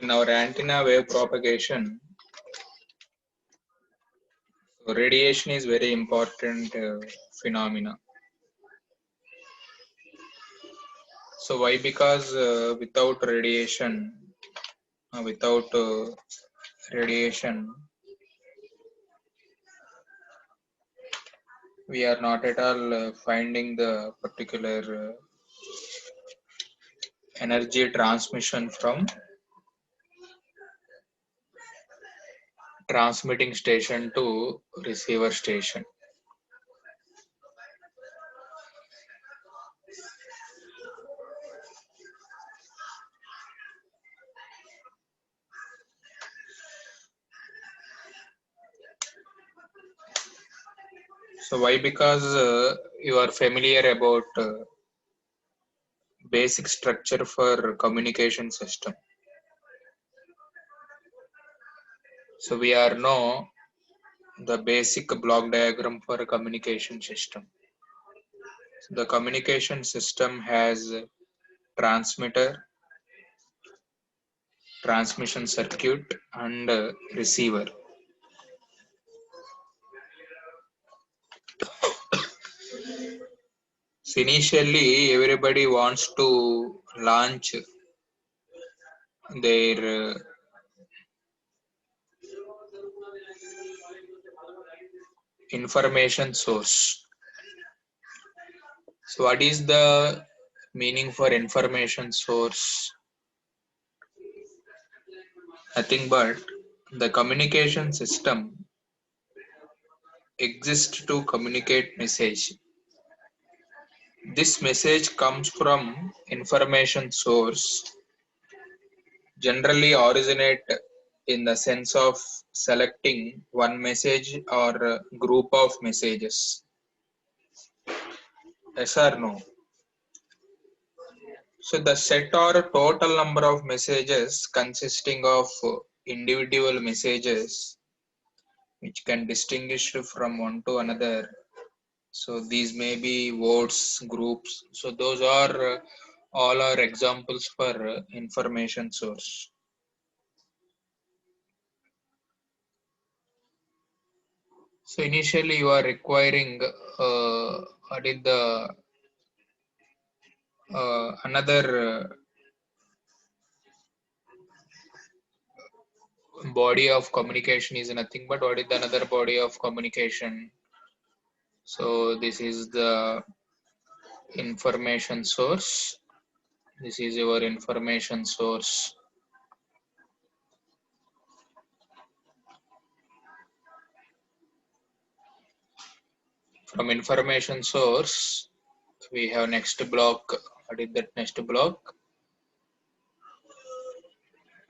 In our antenna wave propagation, radiation is very important phenomena. So why? Because without radiation, without radiation, we are not at all finding the particular energy transmission from transmitting station to receiver station. So why? Because you are familiar about basic structure for communication system. So we are know the basic block diagram for a communication system. So the communication system has transmitter, transmission circuit, and receiver. So initially, everybody wants to launch their information source. So what is the meaning for information source? Nothing but the communication system exists to communicate message. This message comes from information source, generally originate in the sense of selecting one message or a group of messages. Yes or no? So the set or total number of messages consisting of individual messages which can distinguish from one to another. So these may be words, groups. So those are all are examples for information source. So initially you are requiring what is the another body of communication is nothing but what is the another body of communication. So this is the information source. This is your information source. From information source, we have next block. What is that next block?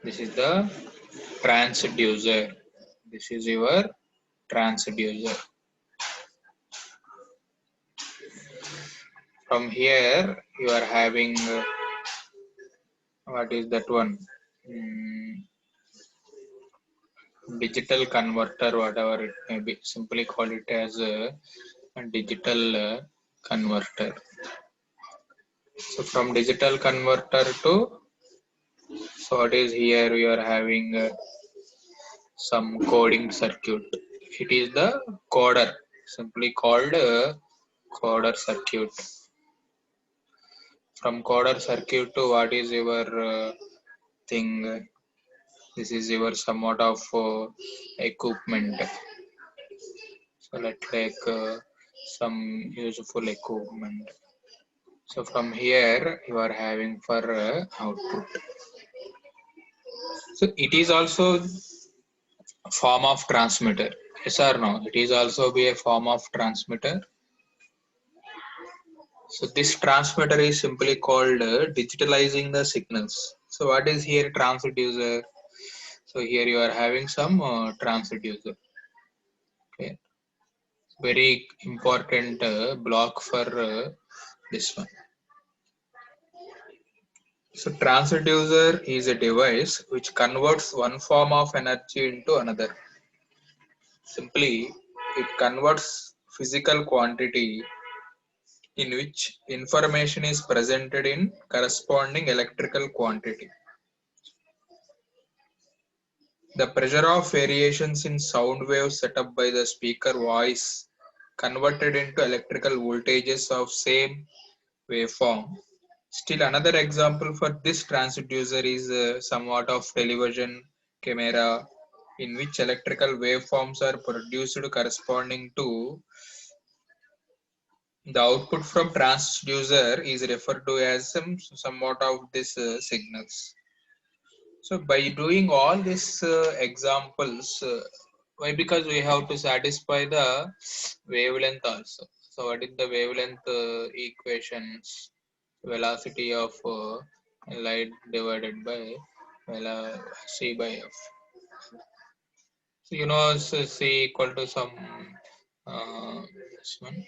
This is the transducer. This is your transducer. From here, you are having what is that one? Digital converter, whatever it may be. Simply call it as a digital converter. So from digital converter to, so what is here? We are having some coding circuit. It is the coder, simply called coder circuit. From coder circuit to what is your thing? This is your somewhat of equipment. So let's take some useful equipment. So from here you are having for output. So it is also a form of transmitter. Yes or no? It is also be a form of transmitter. So this transmitter is simply called digitalizing the signals. So what is here transducer? So here you are having some transducer. Okay, very important block for this one. So transducer is a device which converts one form of energy into another. Simply, it converts physical quantity in which information is presented in corresponding electrical quantity. The pressure of variations in sound waves set up by the speaker voice converted into electrical voltages of same waveform. Still another example for this transducer is somewhat of television camera, in which electrical waveforms are produced corresponding to the output from transducer is referred to as somewhat of this signals. So by doing all these examples, why? Because we have to satisfy the wavelength also. So what is the wavelength equations? Velocity of light divided by c by f. So you know, so c equal to some this one.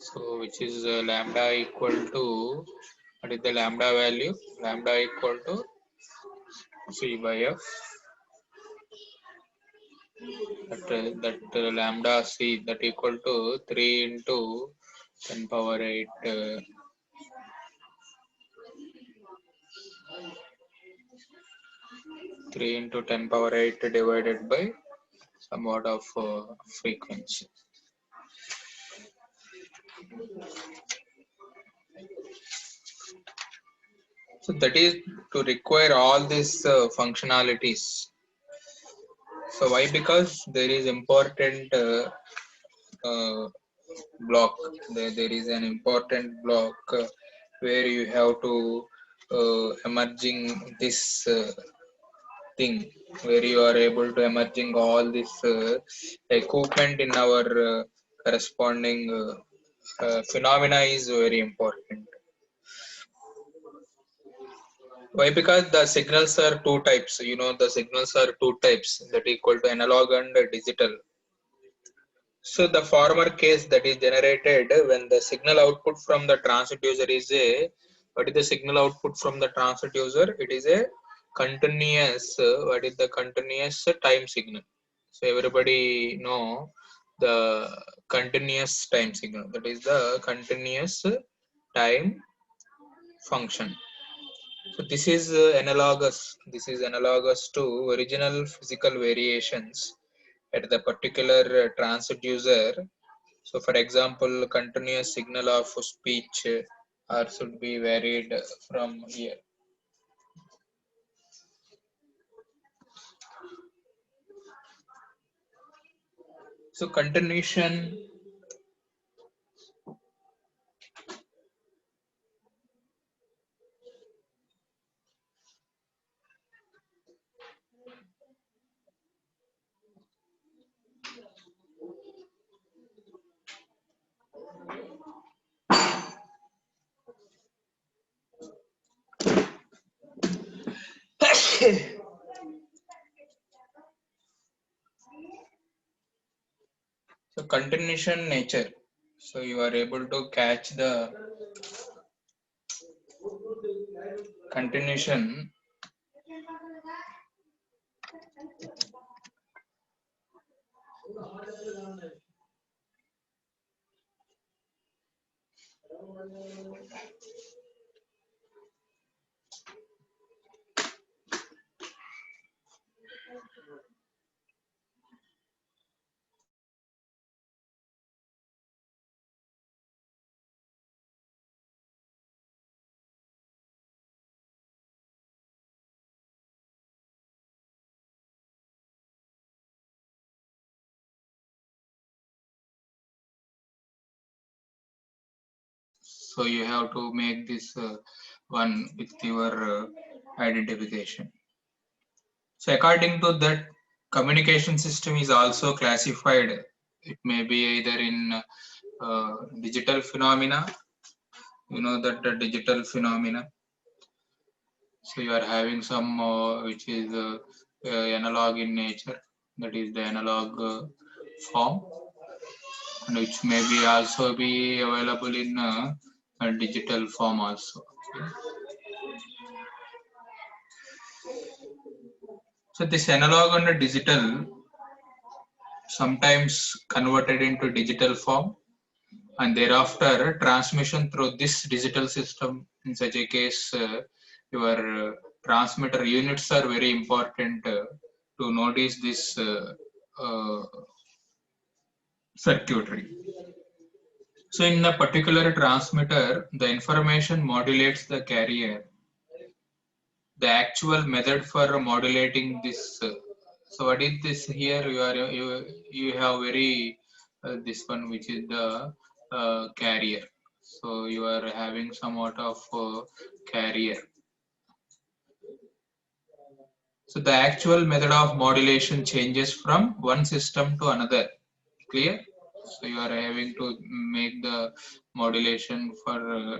So which is lambda equal to, what is the lambda value? Lambda equal to c by f. That lambda c, that equal to 3 into 10 power 8 3 into 10 power 8 divided by somewhat of frequency. So that is to require all these functionalities. So why? Because there is important block. There is an important block where you have to emerging this thing, where you are able to emerging all this equipment in our corresponding phenomena is very important. Why? Because the signals are two types. You know, the signals are two types, that equal to analog and digital. So the former case, that is generated when the signal output from the transducer is a, what is the signal output from the transducer? It is a continuous, what is the continuous time signal. So everybody know the continuous time signal, that is the continuous time function. So this is analogous. This is analogous to original physical variations at the particular transducer. So, for example, continuous signal of speech or should be varied from here. So, continuation. So, continuation nature. So, you are able to catch the continuation. So, you have to make this one with your identification. So, according to that, communication system is also classified. It may be either in digital phenomena. You know that the digital phenomena. So you are having some which is analog in nature. That is the analog form, and which may be also be available in a digital form also. Okay. So this analog and digital sometimes converted into digital form, and thereafter transmission through this digital system. In such a case, your transmitter units are very important to notice this uh, circuitry. So in the particular transmitter, the information modulates the carrier. The actual method for modulating this. So what is this here? You have very this one, which is the carrier. So you are having somewhat of carrier. So the actual method of modulation changes from one system to another. Clear? So you are having to make the modulation for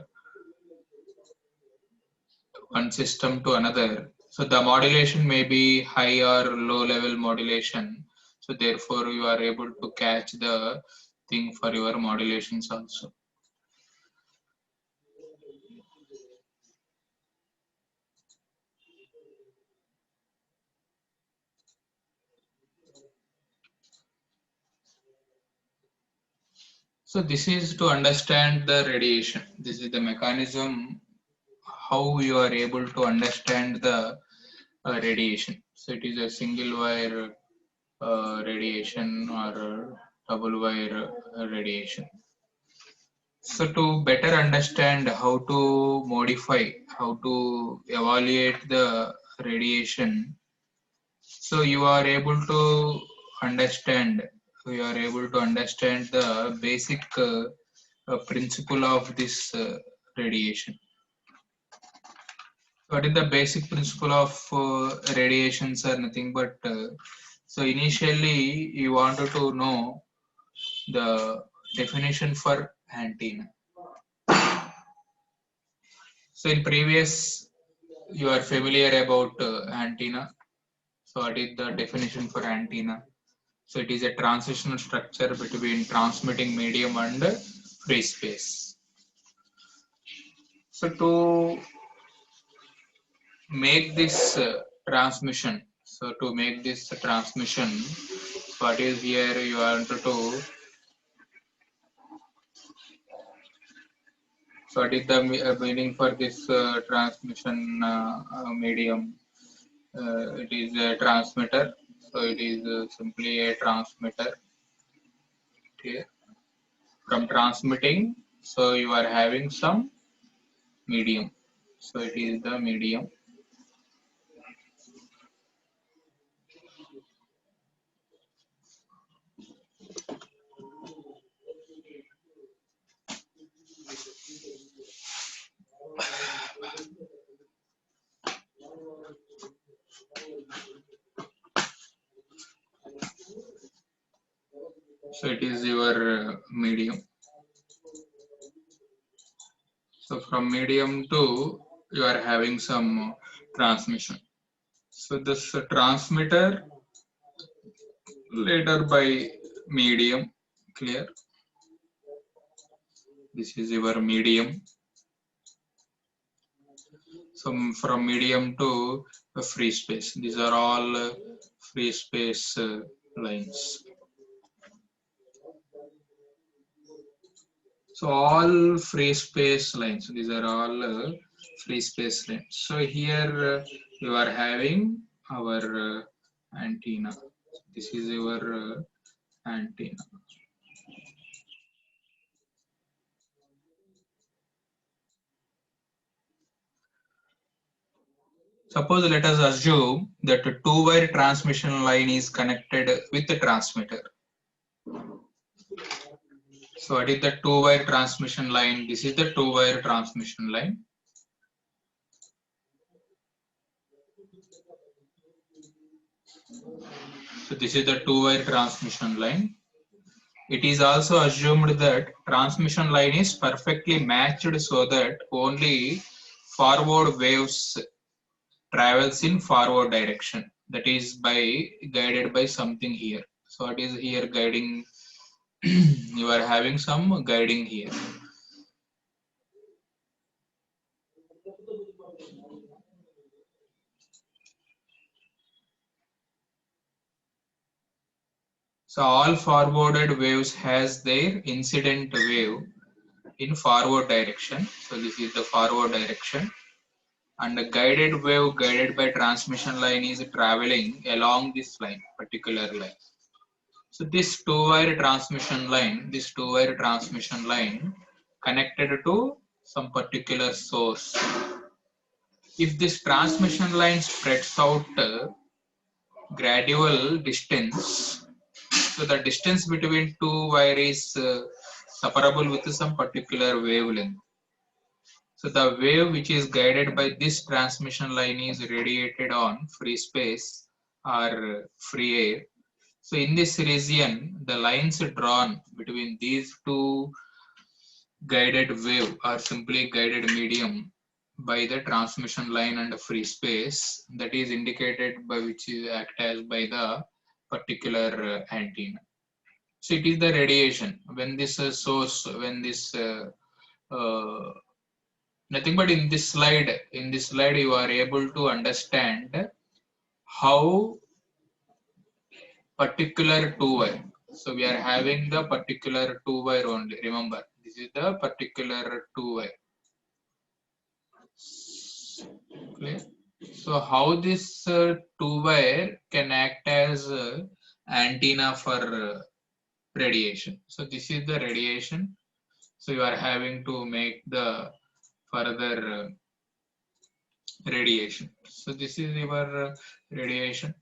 one system to another. So the modulation may be high or low level modulation. So therefore you are able to catch the thing for your modulations also. So this is to understand the radiation. This is the mechanism how you are able to understand the radiation. So it is a single wire radiation or double wire radiation. So to better understand how to modify, how to evaluate the radiation, so you are able to understand, the basic principle of this radiation. What is the basic principle of radiations are nothing but so initially you wanted to know the definition for antenna. So in previous you are familiar about antenna. So what is the definition for antenna? So it is a transitional structure between transmitting medium and free space. So to make this transmission, what is here you want to do? So what is the meaning for this transmission medium? It is a transmitter. So it is simply a transmitter. Okay. From transmitting, so you are having some medium. So it is the medium. So it is your medium. So from medium to you are having some transmission. So this transmitter later by medium, clear? This is your medium. So from medium to free space. These are all free space lines. So all free space lines. These are all free space lines. So here you are having our antenna. This is your antenna. Suppose let us assume that a two-wire transmission line is connected with the transmitter. So what is the two-wire transmission line? This is the two-wire transmission line. So this is the two-wire transmission line. It is also assumed that transmission line is perfectly matched so that only forward waves travels in forward direction. That is by guided by something here. So what is here guiding? You are having some guiding here. So all forwarded waves has their incident wave in forward direction. So this is the forward direction, and a guided wave guided by transmission line is traveling along this line, particular line. So this this two-wire transmission line connected to some particular source. If this transmission line spreads out gradual distance, so the distance between two wire is separable with some particular wavelength. So the wave which is guided by this transmission line is radiated on free space or free air. So in this region, the lines drawn between these two guided wave or simply guided medium by the transmission line and free space, that is indicated by which is act as by the particular antenna. So it is the radiation when this source, when this uh, nothing but in this slide you are able to understand how particular two wire. So we are having the particular two wire only. Remember, this is the particular two wire. Clear? So how this two wire can act as antenna for radiation. So this is the radiation. So you are having to make the further radiation. So this is your radiation.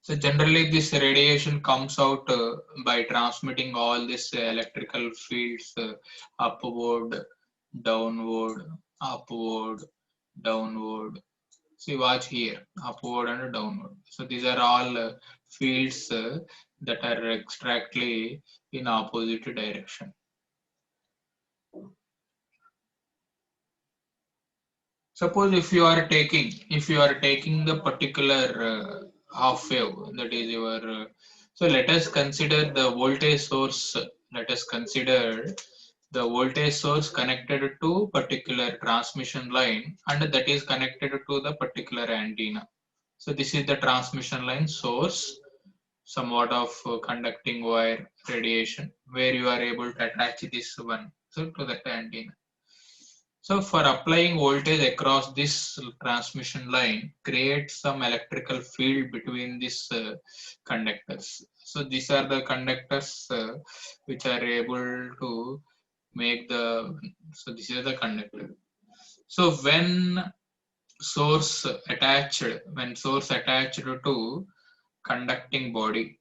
So generally this radiation comes out by transmitting all this electrical fields upward, downward, upward, downward. See, watch here, upward and downward. So these are all fields that are exactly in opposite direction. Suppose if you are taking the particular half wave, that is your so let us consider the voltage source. Let us consider the voltage source connected to particular transmission line, and that is connected to the particular antenna. So this is the transmission line source, somewhat of conducting wire radiation, where you are able to attach this one so to that antenna. So for applying voltage across this transmission line, create some electrical field between these conductors. So these are the conductors which are able to make the, so this is the conductor. So when source attached to conducting body,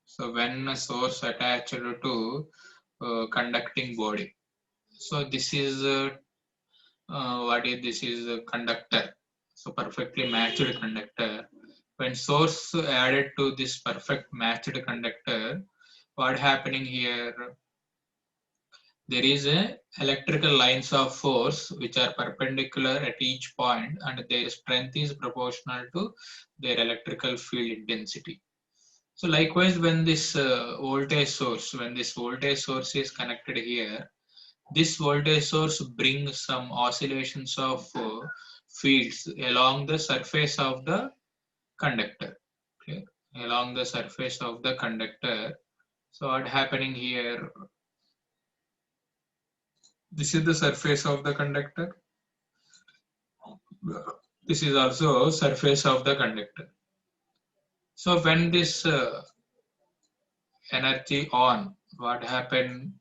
so when a source attached to conducting body, so this is what is this is a conductor, so perfectly matched conductor. When source added to this perfect matched conductor, what happening here, there is a electrical lines of force which are perpendicular at each point, and their strength is proportional to their electrical field intensity. So likewise, when this voltage source is connected here, this voltage source brings some oscillations of fields along the surface of the conductor. Okay? Along the surface of the conductor. So what happening here? This is the surface of the conductor. This is also surface of the conductor. So when this energy on, what happened?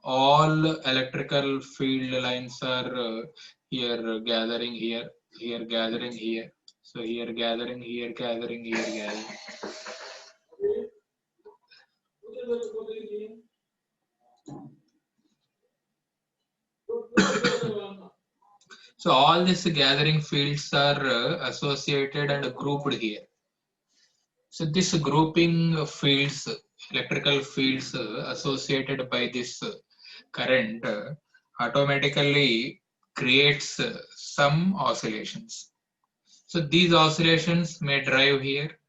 All electrical field lines are here gathering here gathering here. So here gathering, here gathering, here gathering. So all these gathering fields are associated and grouped here. So this grouping fields, electrical fields associated by this current automatically creates some oscillations. So these oscillations may drive here,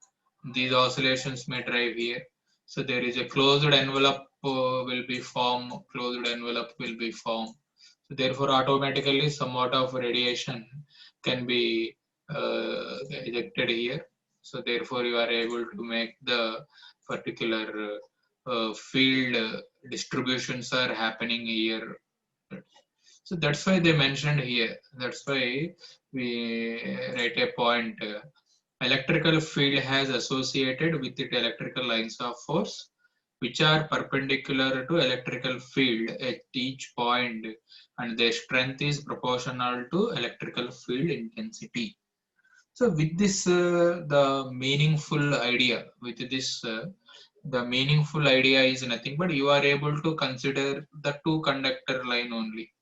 these oscillations may drive here. So there is a closed envelope will be formed, closed envelope will be formed. So therefore automatically somewhat of radiation can be ejected here. So therefore you are able to make the particular field distributions are happening here. So that's why they mentioned here. That's why we write a point. Electrical field has associated with it electrical lines of force which are perpendicular to electrical field at each point, and their strength is proportional to electrical field intensity. So with this, the meaningful idea, the meaningful idea is nothing but you are able to consider the two conductor line only.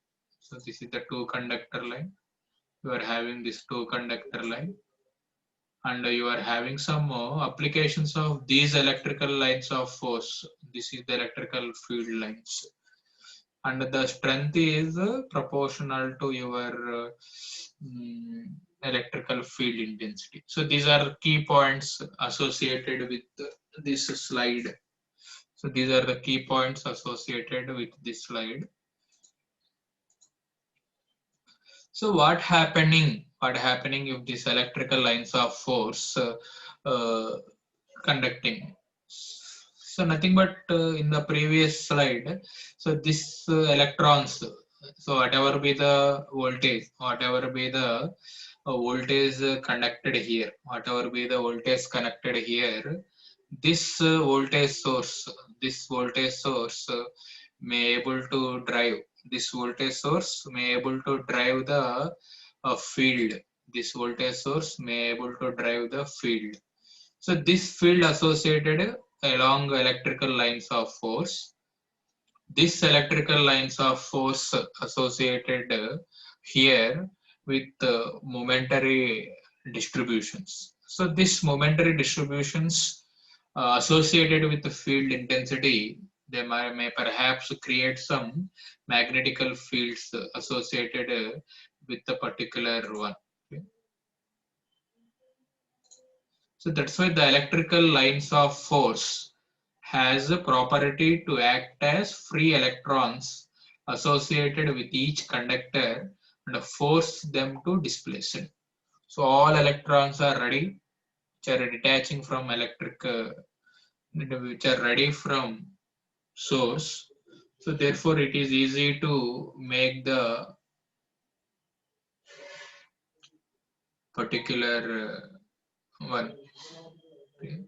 So this is the two conductor line. You are having this two conductor line, and you are having some applications of these electrical lines of force. This is the electrical field lines, and the strength is proportional to your electrical field intensity. So these are key points associated with this slide. So these are the key points associated with this slide. So what happening if this electrical lines of force conducting? So nothing but in the previous slide, so this electrons, so whatever be the voltage, conducted here, whatever be the voltage connected here, this this voltage source may able to drive, this voltage source may able to drive the field. This voltage source may able to drive the field. So this field associated along electrical lines of force. This electrical lines of force associated here with momentary distributions. So this momentary distributions associated with the field intensity, they may perhaps create some magnetical fields associated with the particular one. Okay. So that's why the electrical lines of force has a property to act as free electrons associated with each conductor and force them to displace it. So all electrons are ready, which are detaching from which are ready from source. So therefore it is easy to make the particular one. Okay.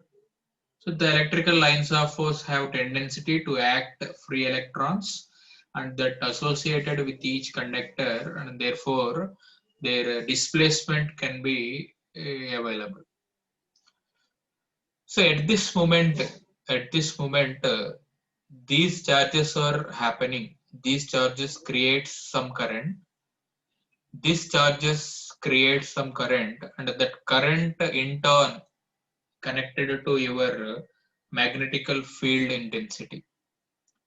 So the electrical lines of force have tendency to act free electrons and that associated with each conductor, and therefore their displacement can be available. So at this moment, these charges are happening. These charges create some current. These charges create some current, and that current in turn connected to your magnetical field intensity.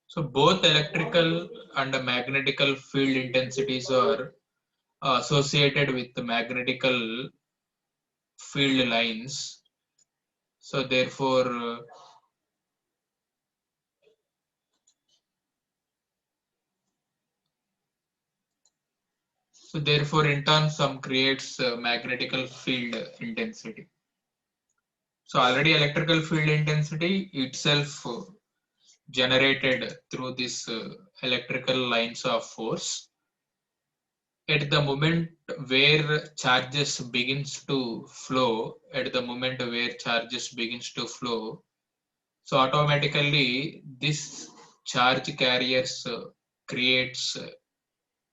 So both electrical and magnetical field intensities are associated with the magnetical field lines. So therefore, in turn, some creates magnetical field intensity. So already electrical field intensity itself generated through this electrical lines of force. At the moment where charges begins to flow, so automatically this charge carriers creates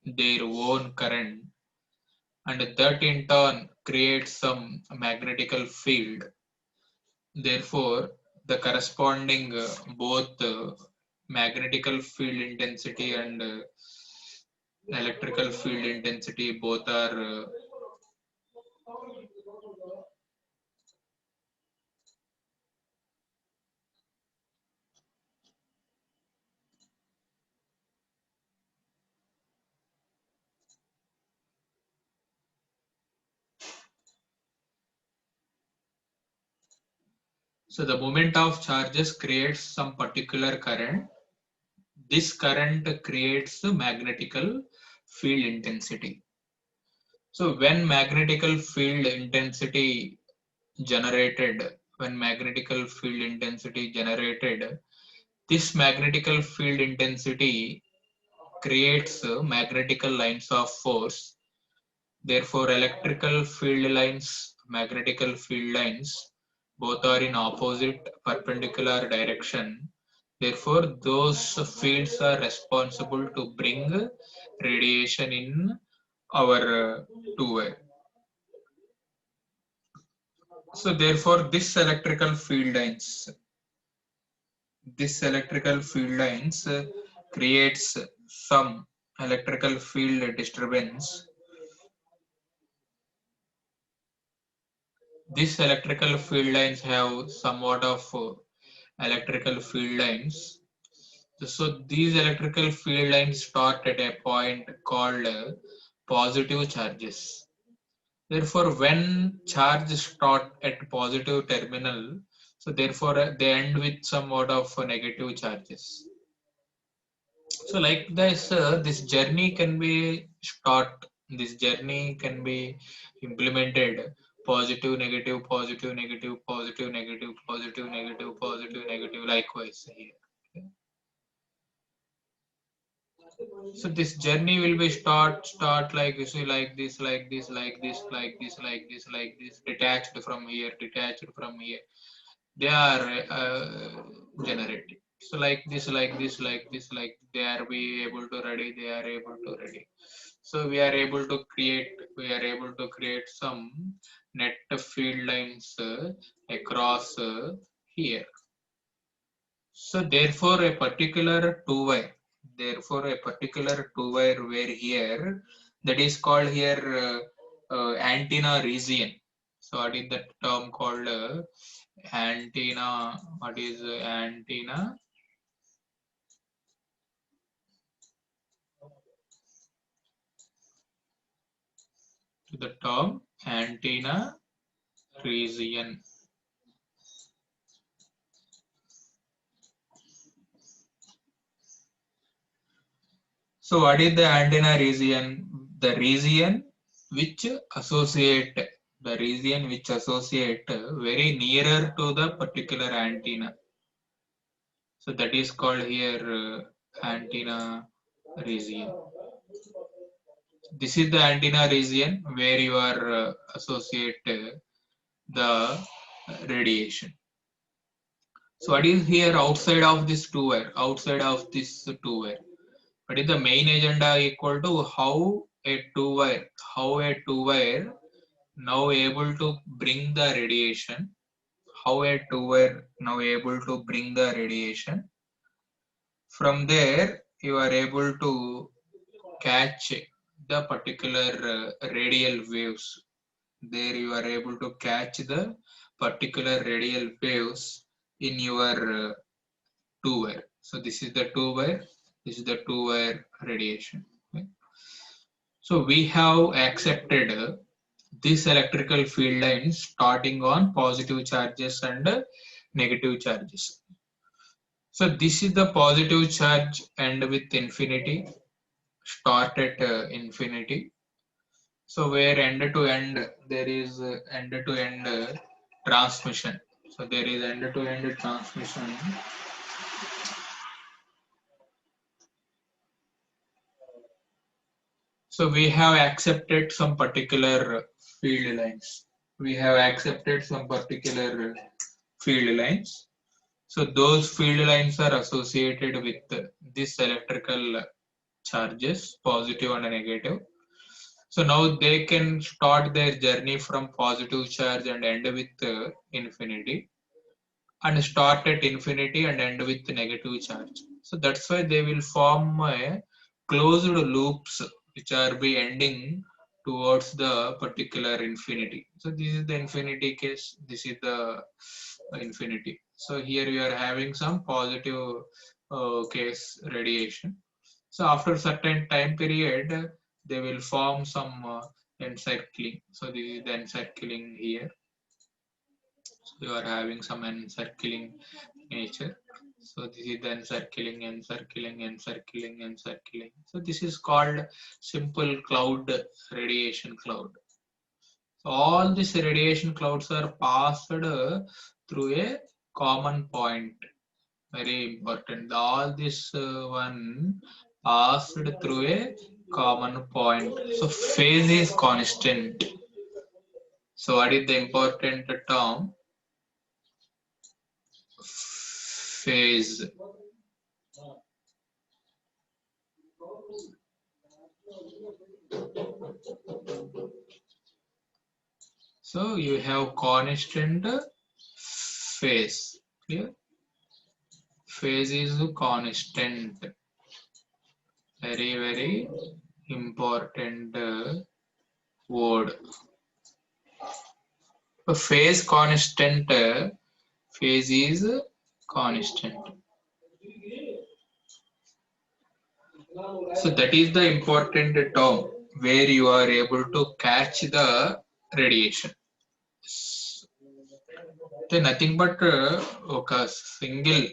their own current, and that in turn creates some magnetical field. Therefore, the corresponding both magnetical field intensity and electrical field intensity both are so the moment of charges creates some particular current. This current creates the magnetical field intensity. So when magnetical field intensity generated when magnetical field intensity generated, this magnetical field intensity creates magnetical lines of force. Therefore, electrical field lines, magnetical field lines, both are in opposite perpendicular direction. Therefore, those fields are responsible to bring radiation in our two-way. So therefore, this electrical field lines creates some electrical field disturbance. These electrical field lines have somewhat of electrical field lines. So these electrical field lines start at a point called positive charges. Therefore, when charge start at positive terminal, so therefore they end with somewhat of negative charges. So like this, this journey can be start. This journey can be implemented positive, negative, positive, negative, positive, negative, positive, negative, positive, negative. Likewise here. Okay. So this journey will be start like you see like this, like this, like this, like this, like this, like this. Detached from here, detached from here. They are generated. So like this, like this, like this, like they are be able to ready. They are able to ready. So we are able to create some net field lines across here. So therefore a particular two-wire where here that is called here antenna region. So what is that term called antenna? What is antenna? To the term antenna region. So what is the antenna region? The region which associate very nearer to the particular antenna. So that is called here antenna region. This is the antenna region where you are associate the radiation. So what is here outside of this two wire? Outside of this two wire. What is the main agenda equal to how a two wire now able to bring the radiation, how a two wire now able to bring the radiation. From there, you are able to catch the particular radial waves. There you are able to catch the particular radial waves in your two wire. So this is the two wire, this is the two wire radiation. Okay. So we have accepted these electrical field lines starting on positive charges and negative charges. So this is the positive charge end with infinity, start at infinity. So where end to end there is end to end transmission. So there is end to end transmission. So we have accepted some particular field lines. We have accepted some particular field lines. So those field lines are associated with this electrical charges, positive and negative. So now they can start their journey from positive charge and end with infinity, and start at infinity and end with negative charge. So that's why they will form a closed loops which are be ending towards the particular infinity. So this is the infinity case, this is the infinity. So here you are having some positive case radiation. So after certain time period, they will form some encircling. So this is the encircling here. So you are having some encircling nature. So this is the encircling, encircling, encircling, encircling. So this is called simple cloud, radiation cloud. So all these radiation clouds are passed through a common point. Very important. All this one passed through a common point. So phase is constant. So what is the important term? Phase. So you have constant phase. Clear? Phase is constant. Very, very important word. A phase constant. Phase is constant. So that is the important term where you are able to catch the radiation. So nothing but a single.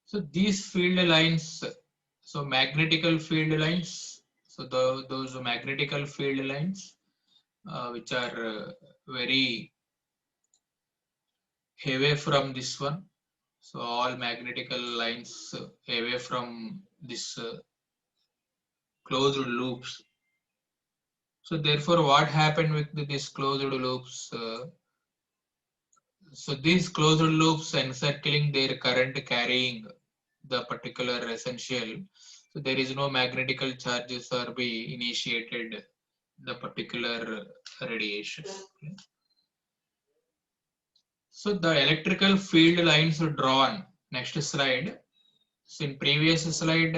So these field lines, so magnetical field lines, so those magnetical field lines which are very away from this one. So all magnetical lines away from this closed loops. So therefore, what happened with these closed loops? So these closed loops encircling their current carrying the particular essential. So there is no magnetical charges or be initiated the particular radiation. Okay. So the electrical field lines are drawn. Next slide. So in previous slide,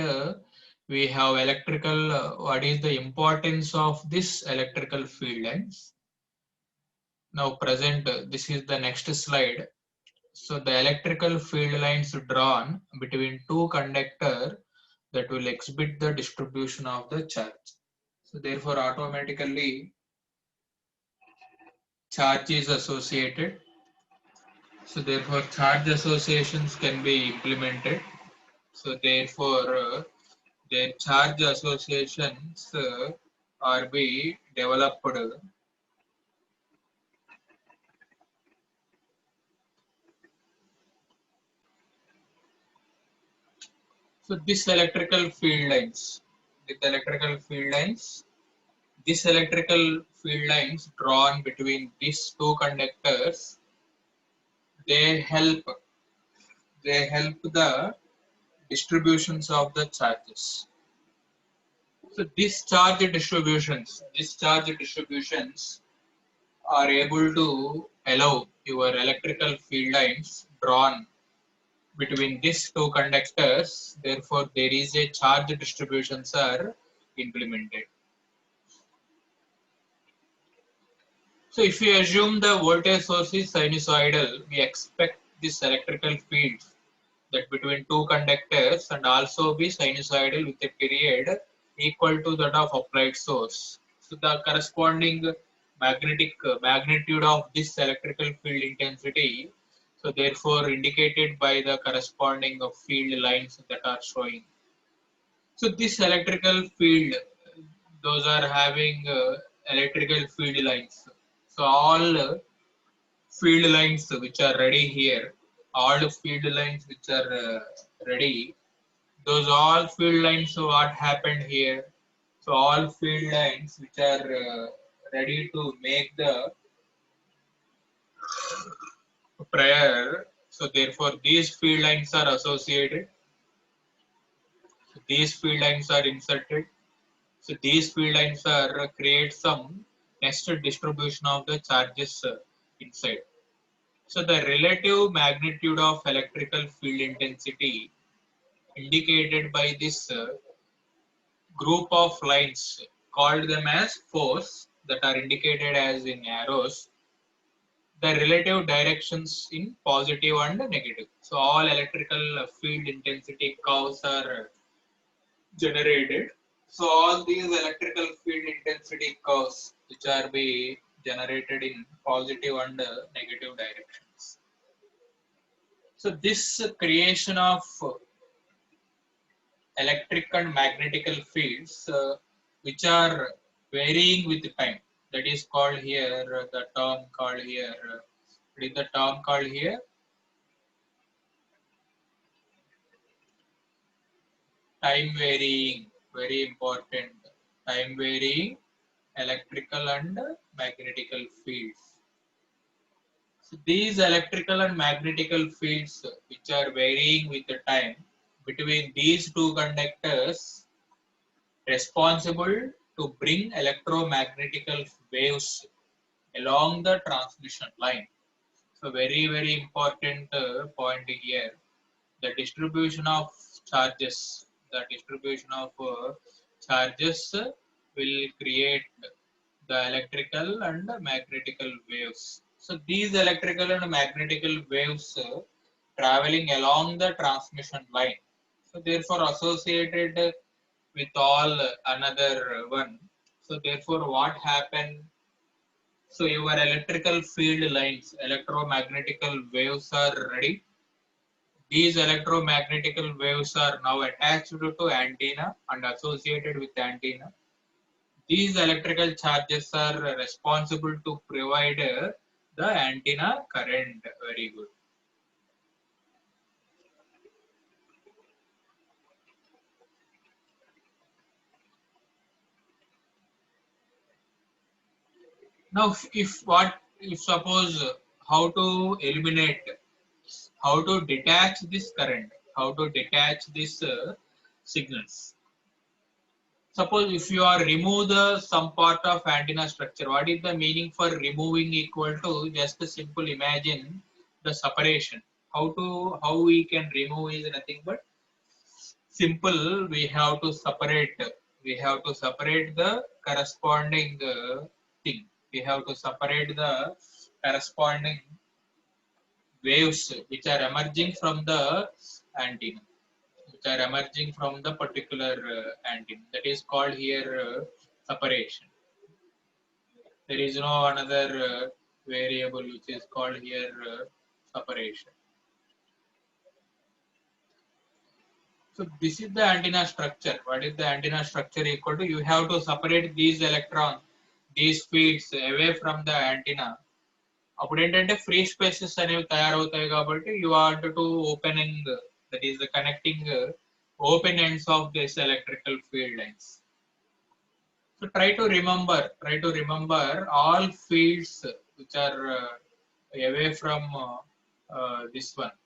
we have electrical, what is the importance of this electrical field lines? Now present, this is the next slide. So the electrical field lines drawn between two conductor that will exhibit the distribution of the charge. So therefore automatically charge is associated. So therefore charge associations can be implemented. So therefore their charge associations are be developed. So this electrical field lines, this electrical field lines drawn between these two conductors, they help the distributions of the charges. So these charge distributions are able to allow your electrical field lines drawn between these two conductors. Therefore, there is a charge distributions are implemented. So if we assume the voltage source is sinusoidal, we expect this electrical field that between two conductors and also be sinusoidal with a period equal to that of applied source. So the corresponding magnitude of this electrical field intensity, so therefore indicated by the corresponding field lines that are showing. So this electrical field, those are having electrical field lines. So all field lines which are ready here, all field lines which are ready, those all field lines, so what happened here? So all field lines which are ready to make the prayer, so therefore these field lines are associated, so these field lines are inserted, so these field lines are create some nested distribution of the charges inside. So the relative magnitude of electrical field intensity indicated by this group of lines called them as force that are indicated as in arrows, the relative directions in positive and negative. So all electrical field intensity curves are generated. So all these electrical field intensity curves which are be generated in positive and negative directions. So this creation of electric and magnetical fields which are varying with time, that is called here the term called here what is the term called here? Time varying, very important. Time varying electrical and magnetical fields. So these electrical and magnetical fields which are varying with the time between these two conductors responsible to bring electromagnetical waves along the transmission line. So very important point here. The distribution of charges, the distribution of charges will create the electrical and magnetical waves. So these electrical and magnetical waves traveling along the transmission line. So therefore associated with all another one. So therefore what happened? So your electrical field lines, electromagnetical waves are ready. These electromagnetical waves are now attached to antenna and associated with antenna. These electrical charges are responsible to provide the antenna current. Very good. Now, if suppose how to eliminate, how to detach this current, how to detach this signals. Suppose if you are remove the some part of antenna structure, what is the meaning for removing equal to just a simple imagine the separation. How we can remove is nothing but simple. We have to separate the corresponding thing. We have to separate the corresponding waves which are emerging from the antenna, which are emerging from the particular antenna. That is called here separation. There is no another variable which is called here separation. So this is the antenna structure. What is the antenna structure equal to? You have to separate these electrons, these fields away from the antenna. అప్పుడు ఏంటంటే free spaces అనేవి తయారవుతాయి కాబట్టి you want to opening that is the connecting open ends of this electrical field lines. So try to remember all fields which are away from this one.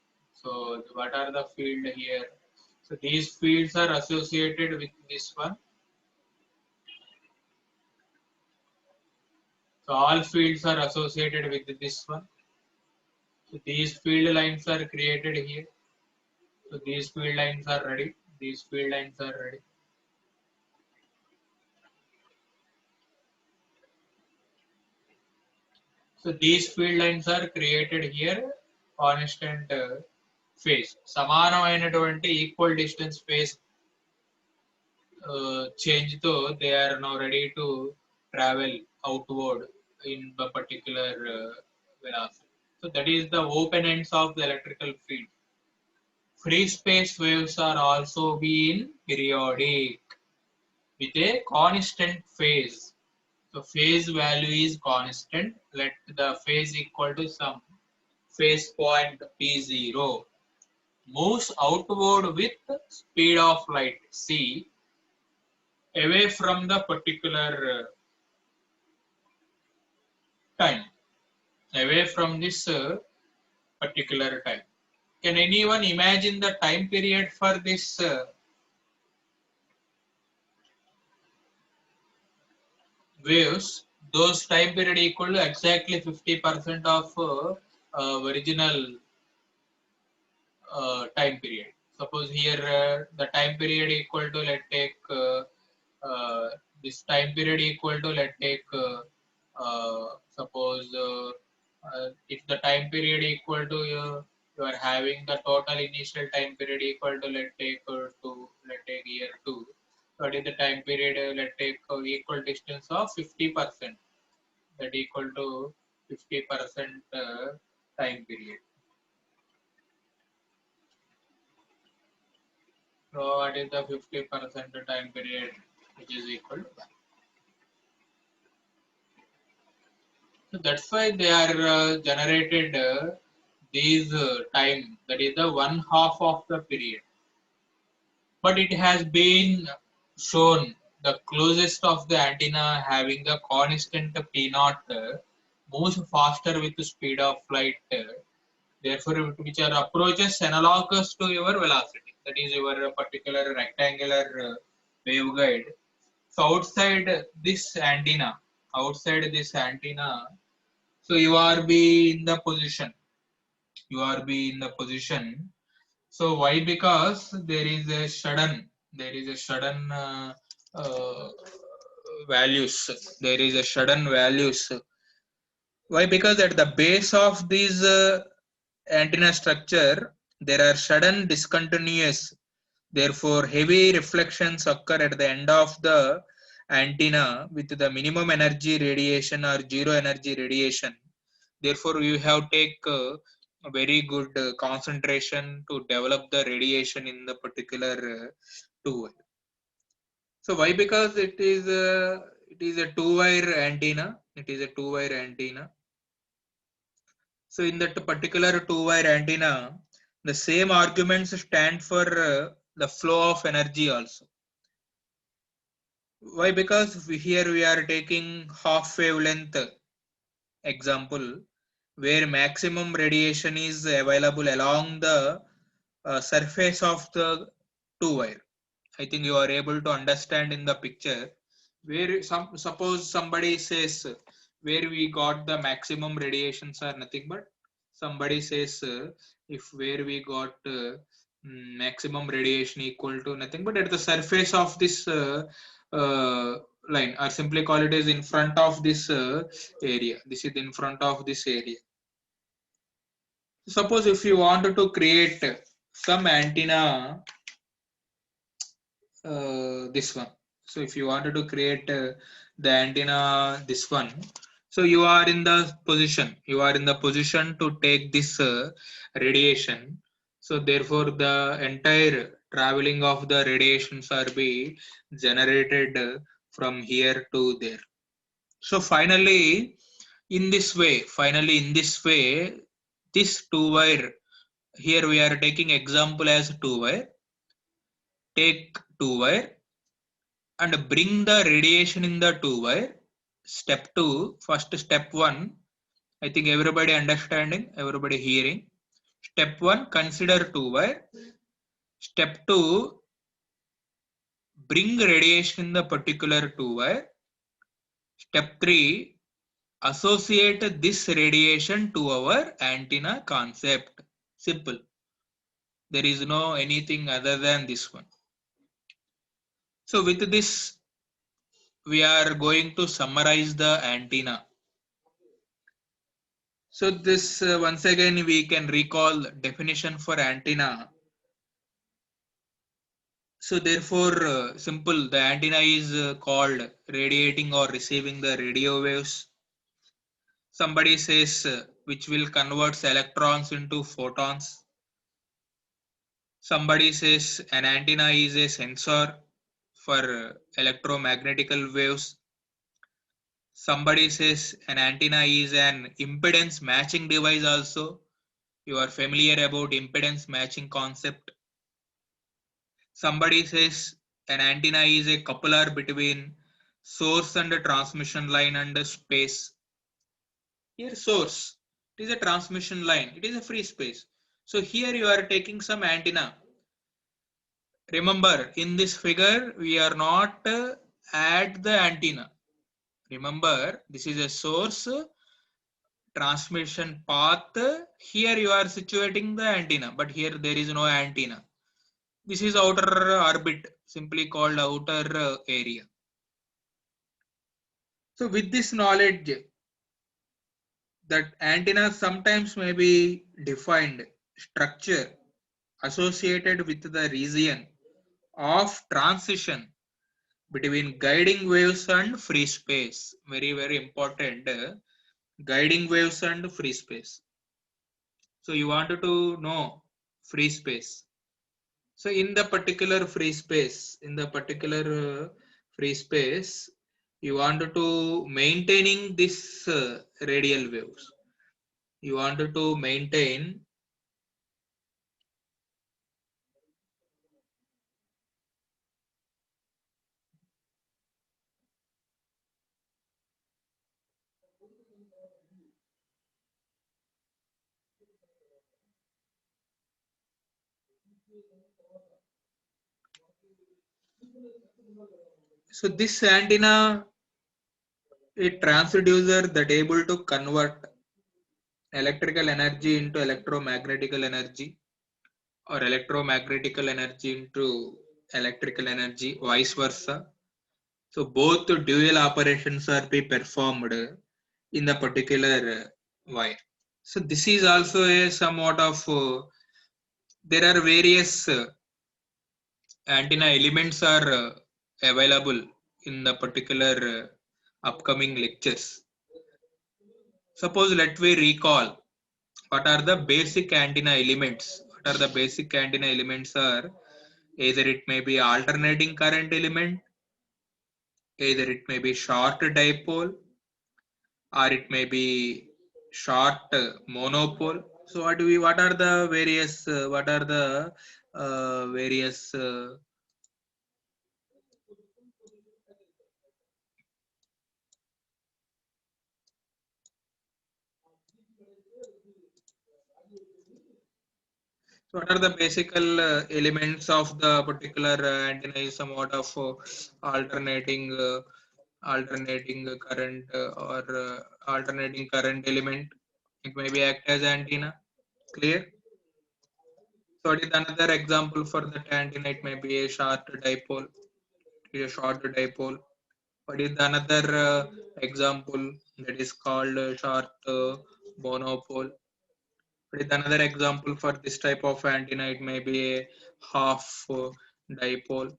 So what are the field here? So these fields are associated with this one. So all fields are associated with this one. So these field lines are created here. So these field lines are ready. These field lines are ready. So these field lines are created here constant phase. సమానమైనటువంటి equal distance face change తో they are now ready to travel outward in the particular velocity. So that is the open ends of the electrical field. Free space waves are also being periodic with a constant phase. So phase value is constant. Let the phase equal to some phase point P0. Moves outward with speed of light c away from the particular time, away from this particular time. Can anyone imagine the time period for this waves? Those time period equal to exactly 50% of original time period. Suppose here the time period equal to let take this time period equal to let take suppose if the time period equal to you are having the total initial time period equal to let take here 2. What is the time period let take equal distance of 50%, that equal to 50% time period. So what is the 50% time period which is equal to 1? So that's why they are generated these time, that is the 1/2 of the period. But it has been shown the closest of the antenna having the constant P naught moves faster with the speed of light, therefore which are approaches analogous to your velocity, that is your particular rectangular waveguide. So outside this antenna, so you are be in the position, so why? Because there is a sudden values. There is a sudden values. Why? Because at the base of this antenna structure, there are sudden discontinuous. Therefore, heavy reflections occur at the end of the antenna with the minimum energy radiation or zero energy radiation. Therefore, you have take a very good concentration to develop the radiation in the particular two. So why? Because it is a two-wire antenna. It is a two-wire antenna. So in that particular two-wire antenna, the same arguments stand for the flow of energy also. Why? Because here we are taking half wavelength example, where maximum radiation is available along the surface of the two wire. I think you are able to understand in the picture, where suppose somebody says where we got the maximum radiations are nothing but, somebody says if where we got maximum radiation equal to nothing but at the surface of this uh, line, or simply call it as in front of this area. This is in front of this area. Suppose if you wanted to create some antenna, this one. So if you wanted to create the antenna, this one, so you are in the position to take this radiation. So therefore the entire traveling of the radiations are be generated from here to there. So finally in this way, this two wire, here we are taking example as two wire. Take two wire and bring the radiation in the two wire. Step 2, first step 1, I think everybody understanding, everybody hearing. Step 1, consider two wire. Step 2, bring radiation in the particular two wire. Step 3, associate this radiation to our antenna concept. Simple. There is no anything other than this one. So with this, we are going to summarize the antenna. So this once again we can recall definition for antenna. So therefore simple, the antenna is called radiating or receiving the radio waves. Somebody says which will convert electrons into photons. Somebody says an antenna is a sensor for electromagnetical waves. Somebody says an antenna is an impedance matching device also. You are familiar about impedance matching concept. Somebody says an antenna is a coupler between source and a transmission line and a space. Here source, it is a transmission line, it is a free space. So here you are taking some antenna. Remember, in this figure, we are not at the antenna. Remember, this is a source transmission path. Here you are situating the antenna, but here there is no antenna. This is outer orbit, simply called outer area. So with this knowledge, that antenna sometimes may be defined structure associated with the region of transition between guiding waves and free space. Very, very important. Guiding waves and free space. So you wanted to know free space. So in the particular free space, free space, you want to maintaining this radial waves. You wanted to maintain so this antenna a transducer that able to convert electrical energy into electromagnetical energy or electromagnetical energy into electrical energy, vice versa. So both dual operations are be performed in the particular wire. So this is also a somewhat of there are various antenna elements are available in the particular upcoming lectures. Suppose let we recall what are the basic antenna elements. What are the basic antenna elements are either it may be alternating current element, either it may be short dipole, or it may be short monopole. So what are the various various so what are the basic elements of the particular antenna is somewhat of alternating current or alternating current element. It may be act as antenna. Clear? So what is another example for that antenna? It may be a short dipole. It is a short dipole. What is the another example that is called short monopole? What is another example for this type of antenna? It may be a half dipole.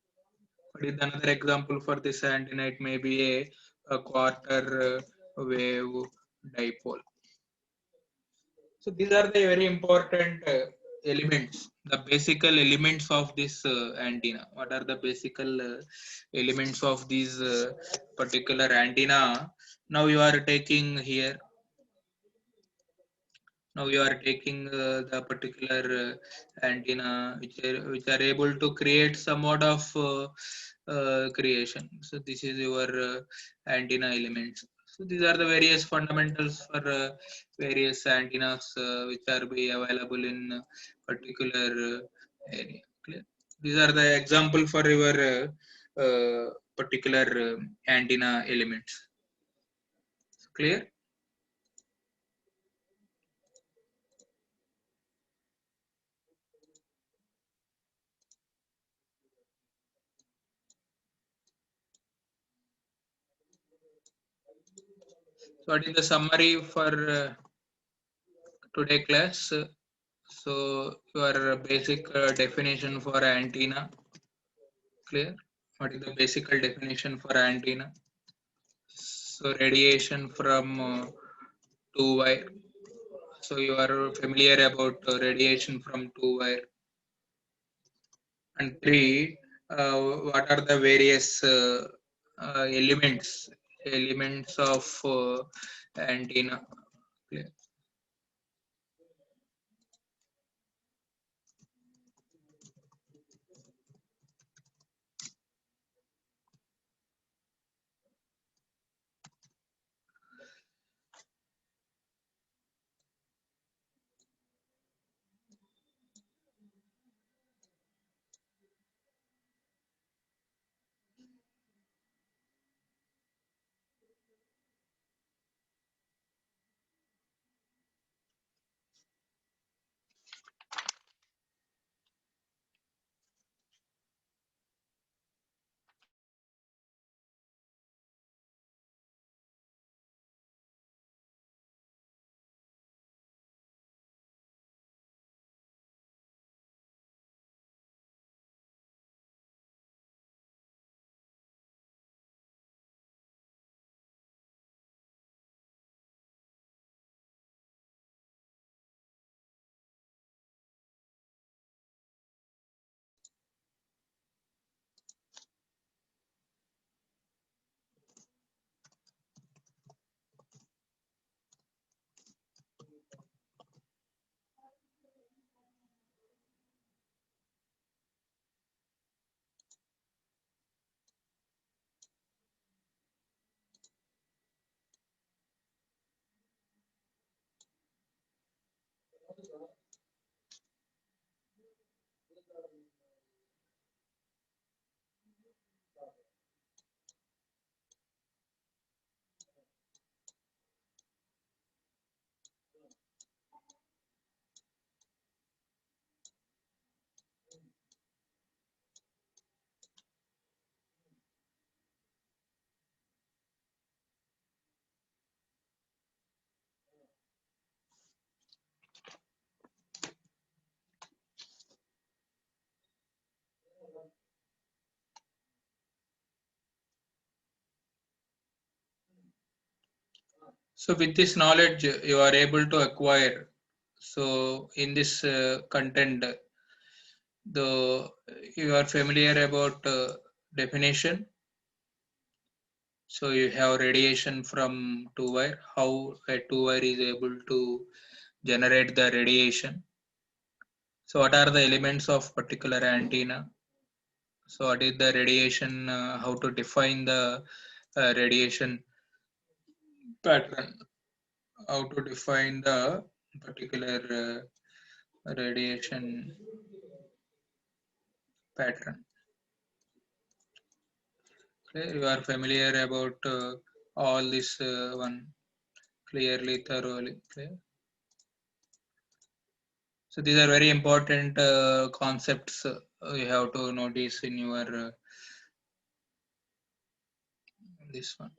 What is another example for this antenna? It may be a quarter wave dipole. So these are the very important elements, the basic elements of this antenna. What are the basic elements of these particular antenna? Now you are taking here. Now you are taking the particular antenna which are able to create somewhat of creation. So this is your antenna elements. So these are the various fundamentals for various antennas which are be available in particular area. Clear? These are the example for your particular antenna elements. Clear? So what is the summary for today class? So your basic definition for antenna, clear? What is the basic definition for antenna? So radiation from two wire. So you are familiar about radiation from two wire. And three, what are the various elements of antenna? Clear? So with this knowledge, you are able to acquire. So in this content, the you are familiar about definition. So you have radiation from two wire. How a two wire is able to generate the radiation. So what are the elements of particular antenna? So what is the radiation? How to define the radiation pattern? How to define the particular radiation pattern? Okay, you are familiar about all this one clearly, thoroughly. Clear? So these are very important concepts you have to notice in your this one.